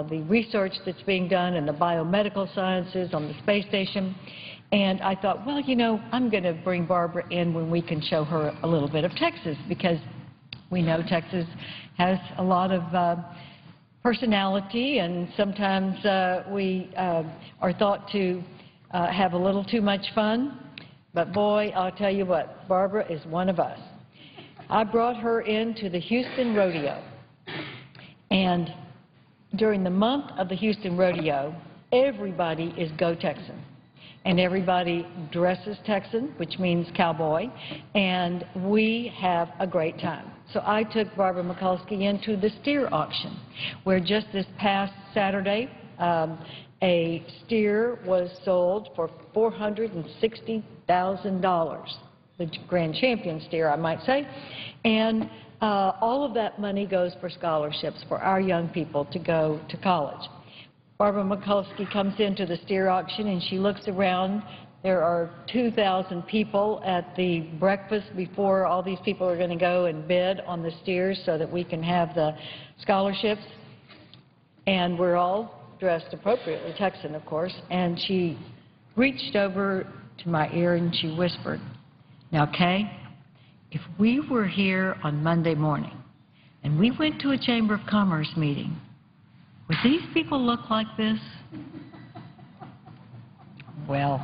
the research that's being done in the biomedical sciences on the space station. And I thought, well, you know, I'm going to bring Barbara in when we can show her a little bit of Texas, because we know Texas has a lot of personality, and sometimes we are thought to have a little too much fun. But boy, I'll tell you what, Barbara is one of us. I brought her into the Houston Rodeo, and during the month of the Houston Rodeo, everybody is Go Texan. And everybody dresses Texan, which means cowboy, and we have a great time. So I took Barbara Mikulski into the steer auction, where just this past Saturday, a steer was sold for $460,000, the grand champion steer, I might say, and all of that money goes for scholarships for our young people to go to college. Barbara Mikulski comes into the steer auction and she looks around. There are 2,000 people at the breakfast before all these people are going to go and bid on the steers so that we can have the scholarships. And we're all dressed appropriately, Texan, of course. And she reached over to my ear and she whispered, "Now, Kay, if we were here on Monday morning and we went to a Chamber of Commerce meeting, would these people look like this?" Well,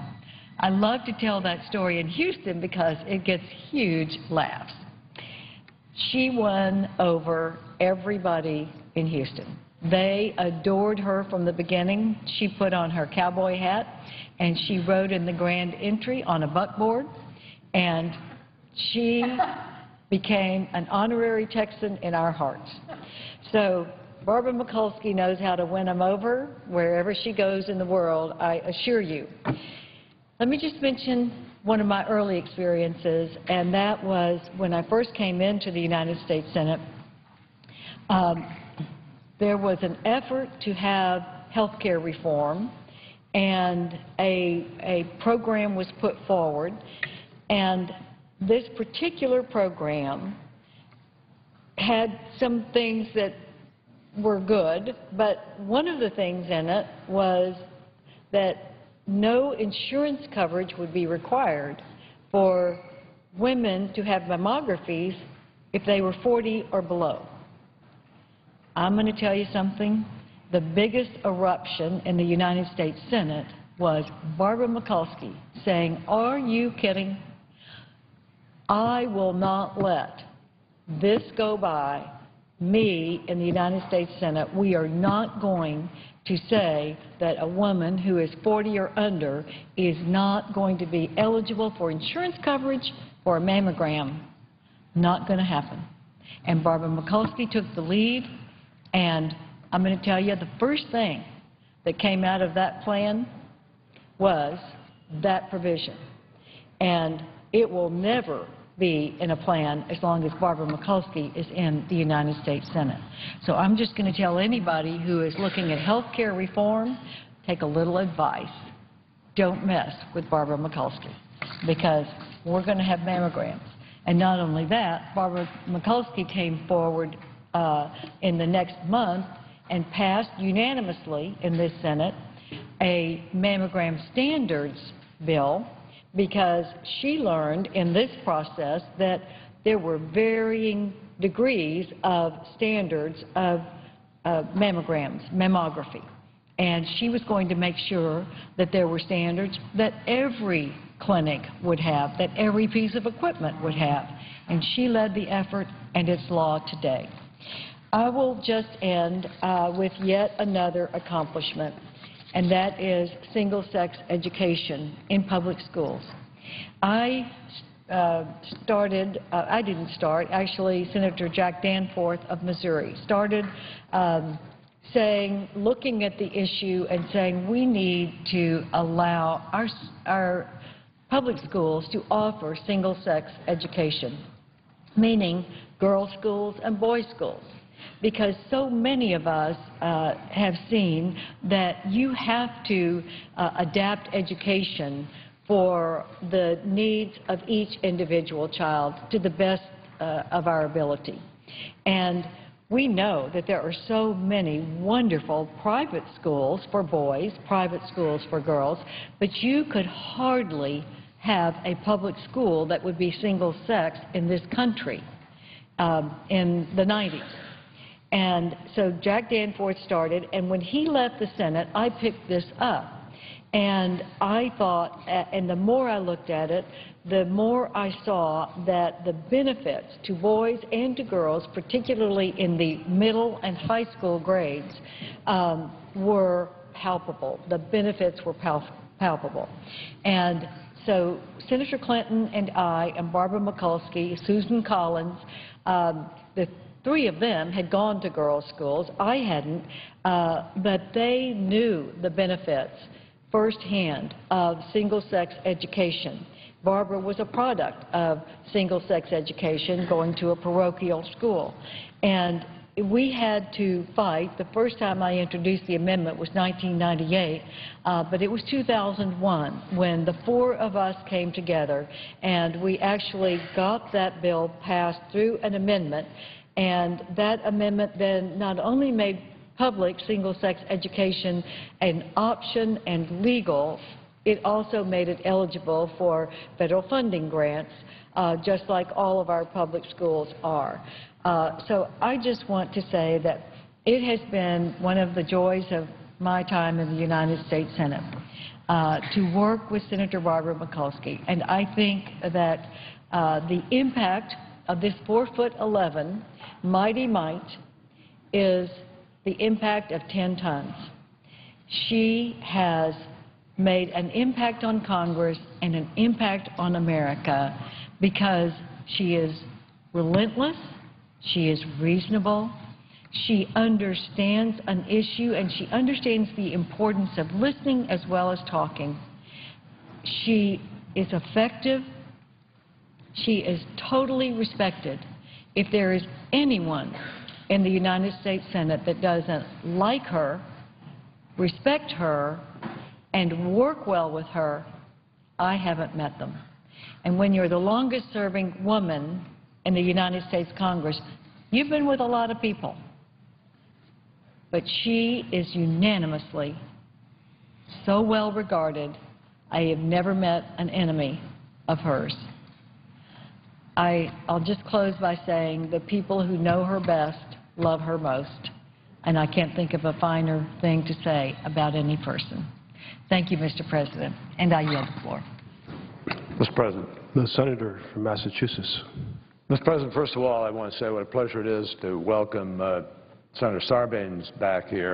I love to tell that story in Houston because it gets huge laughs. She won over everybody in Houston. They adored her from the beginning. She put on her cowboy hat and she rode in the grand entry on a buckboard, and she became an honorary Texan in our hearts. So Barbara Mikulski knows how to win them over wherever she goes in the world, I assure you. Let me just mention one of my early experiences, and that was when I first came into the United States Senate. There was an effort to have health care reform, and a program was put forward, and this particular program had some things that were good, but one of the things in it was that no insurance coverage would be required for women to have mammographies if they were 40 or below. I'm going to tell you something. The biggest eruption in the United States Senate was Barbara Mikulski saying, "Are you kidding? I will not let this go by me in the United States Senate. We are not going to say that a woman who is 40 or under is not going to be eligible for insurance coverage for a mammogram. Not going to happen." And Barbara Mikulski took the lead, and I'm going to tell you the first thing that came out of that plan was that provision. And it will never be in a plan as long as Barbara Mikulski is in the United States Senate. So I'm just going to tell anybody who is looking at health care reform, take a little advice. Don't mess with Barbara Mikulski, because we're going to have mammograms. And not only that, Barbara Mikulski came forward in the next month and passed unanimously in this Senate a mammogram standards bill, because she learned in this process that there were varying degrees of standards of mammography. And she was going to make sure that there were standards that every clinic would have, that every piece of equipment would have. And she led the effort, and it's law today. I will just end with yet another accomplishment, and that is single-sex education in public schools. I didn't start, actually Senator Jack Danforth of Missouri started looking at the issue and saying we need to allow our public schools to offer single-sex education, meaning girls' schools and boys' schools. Because so many of us have seen that you have to adapt education for the needs of each individual child to the best of our ability. And We know that there are so many wonderful private schools for boys, private schools for girls, but you could hardly have a public school that would be single-sex in this country in the 90s. And so Jack Danforth started, and when he left the Senate, I picked this up. And I thought, and the more I looked at it, the more I saw that the benefits to boys and to girls, particularly in the middle and high school grades, were palpable. The benefits were palpable. And so Senator Clinton and I and Barbara Mikulski, Susan Collins, the three of them had gone to girls' schools. I hadn't, but they knew the benefits firsthand of single-sex education. Barbara was a product of single-sex education, going to a parochial school. And we had to fight. The first time I introduced the amendment was 1998, but it was 2001 when the four of us came together and we actually got that bill passed through an amendment. And that amendment then not only made public single-sex education an option and legal, it also made it eligible for federal funding grants, just like all of our public schools are. So I just want to say that it has been one of the joys of my time in the United States Senate to work with Senator Barbara Mikulski. And I think that the impact of this 4'11" mighty might is the impact of 10 tons. She has made an impact on Congress and an impact on America because she is relentless, she is reasonable, she understands an issue, and she understands the importance of listening as well as talking. She is effective. She is totally respected. If there is anyone in the United States Senate that doesn't like her, respect her, and work well with her, I haven't met them. And when you're the longest-serving woman in the United States Congress, you've been with a lot of people. But she is unanimously so well regarded, I have never met an enemy of hers. I'll just close by saying the people who know her best love her most, and I can't think of a finer thing to say about any person. Thank you, Mr. President, and I yield the floor. Mr. President. The Senator from Massachusetts. Mr. President, first of all, I want to say what a pleasure it is to welcome Senator Sarbanes back here.